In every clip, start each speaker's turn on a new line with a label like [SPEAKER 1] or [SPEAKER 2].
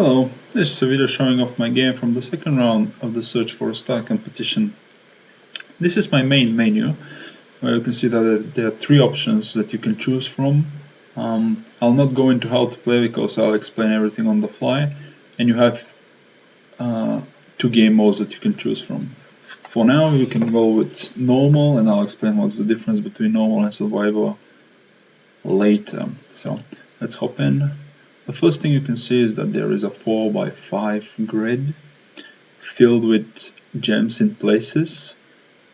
[SPEAKER 1] Hello, this is a video showing off my game from the second round of the Search for a Star competition. This is my main menu, where you can see that there are three options that you can choose from. I'll not go into how to play because I'll explain everything on the fly, and you have two game modes that you can choose from. For now you can go with normal, and I'll explain what's the difference between normal and survivor later. So let's hop in. The first thing you can see is that there is a 4x5 grid filled with gems in places.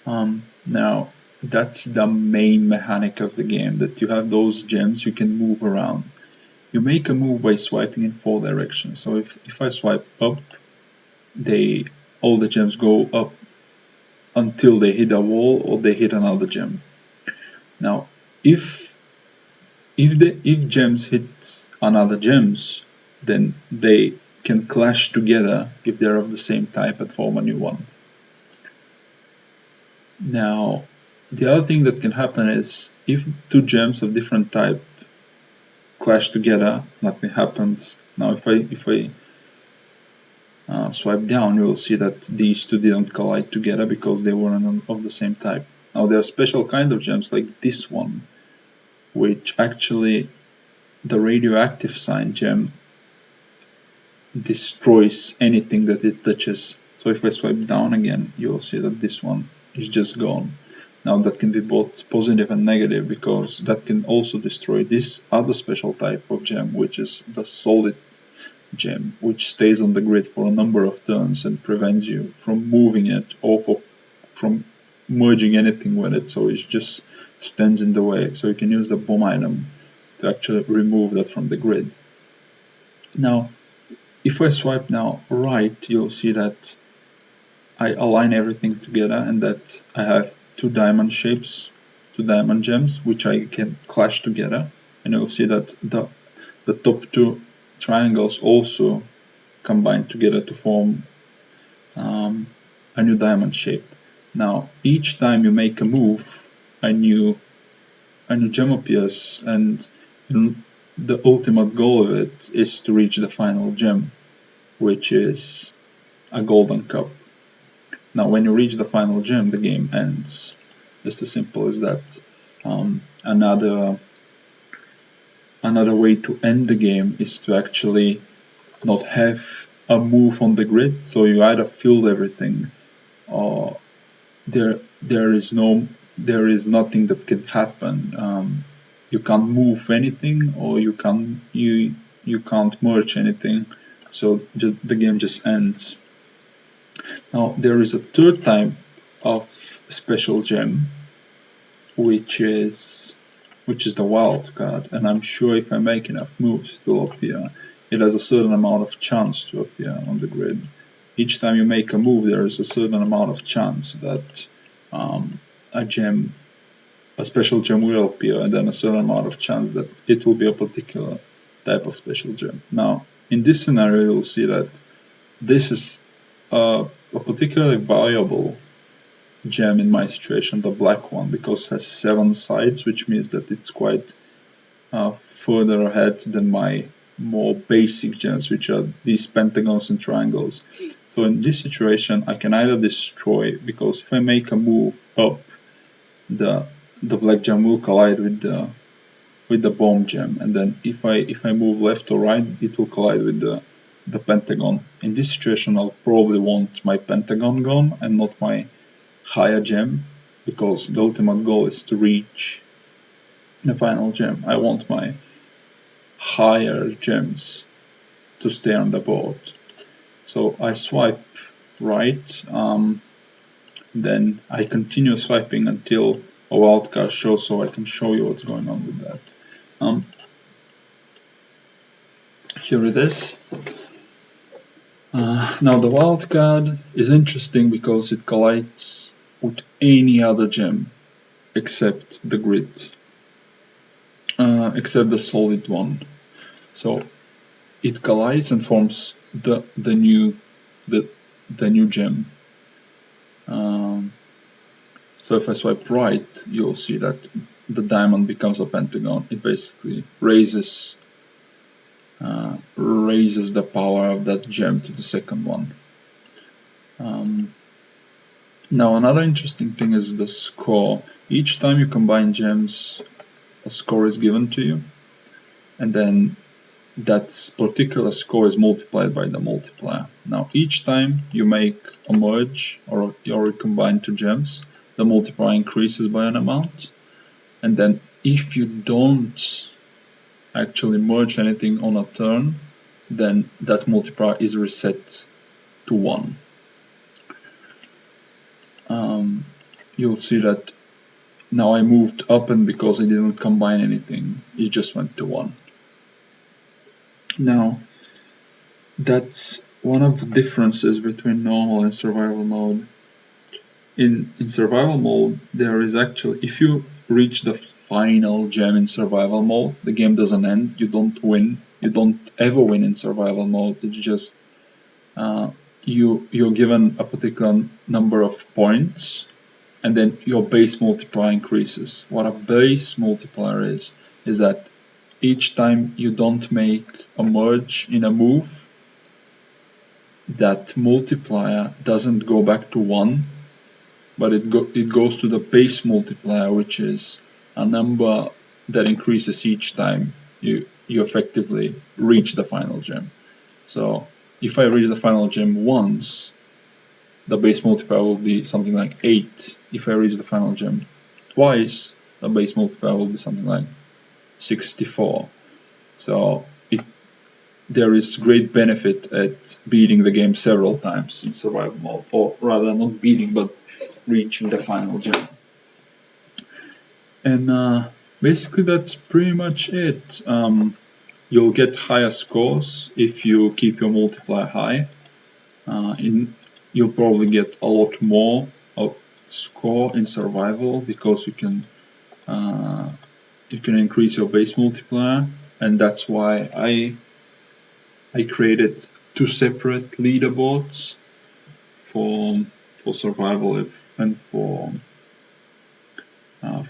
[SPEAKER 1] Now that's the main mechanic of the game, that you have those gems you can move around. You make a move by swiping in 4 directions. So if I swipe up, all the gems go up until they hit a wall or they hit another gem. Now if gems hit another gems, then they can clash together if they're of the same type and form a new one. Now the other thing that can happen is if two gems of different type clash together, nothing happens. Now if I swipe down, you will see that these two didn't collide together because they weren't of the same type. Now there are special kind of gems like this one, which actually the radioactive sign gem destroys anything that it touches. So if I swipe down again, you will see that this one is just gone. Now that can be both positive and negative, because that can also destroy this other special type of gem, which is the solid gem, which stays on the grid for a number of turns and prevents you from moving it or from merging anything with it, so it just stands in the way. So you can use the bomb item to actually remove that from the grid. Now if I swipe now right, you'll see that I align everything together and that I have two diamond shapes, two diamond gems, which I can clash together, and you'll see that the top two triangles also combine together to form a new diamond shape. Now each time you make a move, a new gem appears, and the ultimate goal of it is to reach the final gem, which is a golden cup. Now when you reach the final gem, the game ends. Just as simple as that. Another way to end the game is to actually not have a move on the grid, so you either fill everything or there is nothing that can happen. You can't move anything, or you can't merge anything, so the game just ends. Now there is a third type of special gem, which is the wild card, and I'm sure if I make enough moves it will appear. It has a certain amount of chance to appear on the grid. Each time you make a move, there is a certain amount of chance that a special gem will appear, and then a certain amount of chance that it will be a particular type of special gem. Now in this scenario you'll see that this is a particularly valuable gem in my situation, the black one, because it has 7 sides, which means that it's quite further ahead than my more basic gems, which are these pentagons and triangles. So in this situation I can either destroy, because if I make a move up, the black gem will collide with the bomb gem, and then if I move left or right, it will collide with the pentagon. In this situation I'll probably want my pentagon gone and not my higher gem, because the ultimate goal is to reach the final gem. I want my higher gems to stay on the board. So I swipe right, then I continue swiping until a wildcard shows, so I can show you what's going on with that. Here it is. Now the wildcard is interesting because it collides with any other gem except the grid, except the solid one. So it collides and forms the new gem. So if I swipe right, you'll see that the diamond becomes a pentagon. It basically raises raises the power of that gem to the second one. Now another interesting thing is the score. Each time you combine gems, a score is given to you, and then that particular score is multiplied by the multiplier. Now each time you make a merge or you combine two gems, the multiplier increases by an amount, and then if you don't actually merge anything on a turn, then that multiplier is reset to 1. You'll see that now I moved up, and because I didn't combine anything, it just went to 1. Now, that's one of the differences between normal and survival mode. In survival mode, there is actually, if you reach the final gem in survival mode, the game doesn't end, you don't win, you don't ever win in survival mode, it's just you're given a particular number of points, and then your base multiplier increases. What a base multiplier is that each time you don't make a merge in a move, that multiplier doesn't go back to 1, but it goes to the base multiplier, which is a number that increases each time you effectively reach the final gem. So if I reach the final gem once, the base multiplier will be something like 8. If I reach the final gem twice, the base multiplier will be something like 64. So there is great benefit at beating the game several times in survival mode, or rather not beating, but reaching the final gem. And basically that's pretty much it. You'll get higher scores if you keep your multiplier high. You'll probably get a lot more of score in survival because you can increase your base multiplier, and that's why I created 2 separate leaderboards for survival and for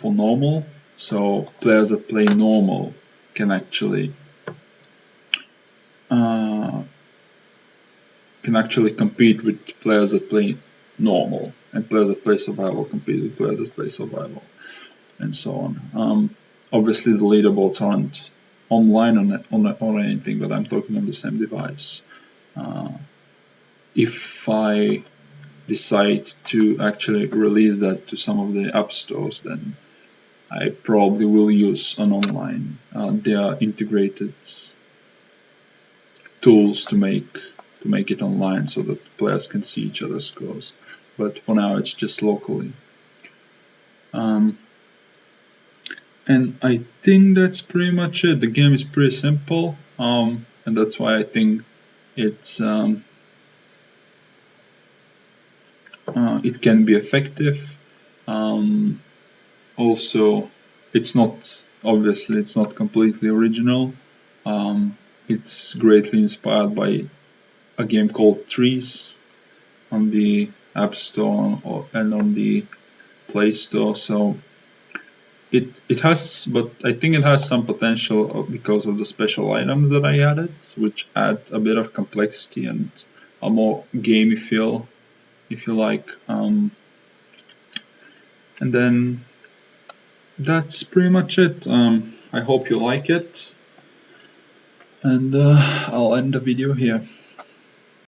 [SPEAKER 1] normal. So players that play normal can actually compete with players that play normal, and players that play survival compete with players that play survival, and so on. Obviously the leaderboards aren't online on anything, but I'm talking on the same device. If I decide to actually release that to some of the app stores, then I probably will use an online. There are integrated tools to make it online so that players can see each other's scores. But for now, it's just locally. And I think that's pretty much it. The game is pretty simple, and that's why I think it's it can be effective. Also, it's not completely original. It's greatly inspired by a game called Trees on the App Store and on the Play Store. So it has, but I think it has some potential because of the special items that I added, which add a bit of complexity and a more gamey feel, if you like. And then that's pretty much it. I hope you like it, and I'll end the video here.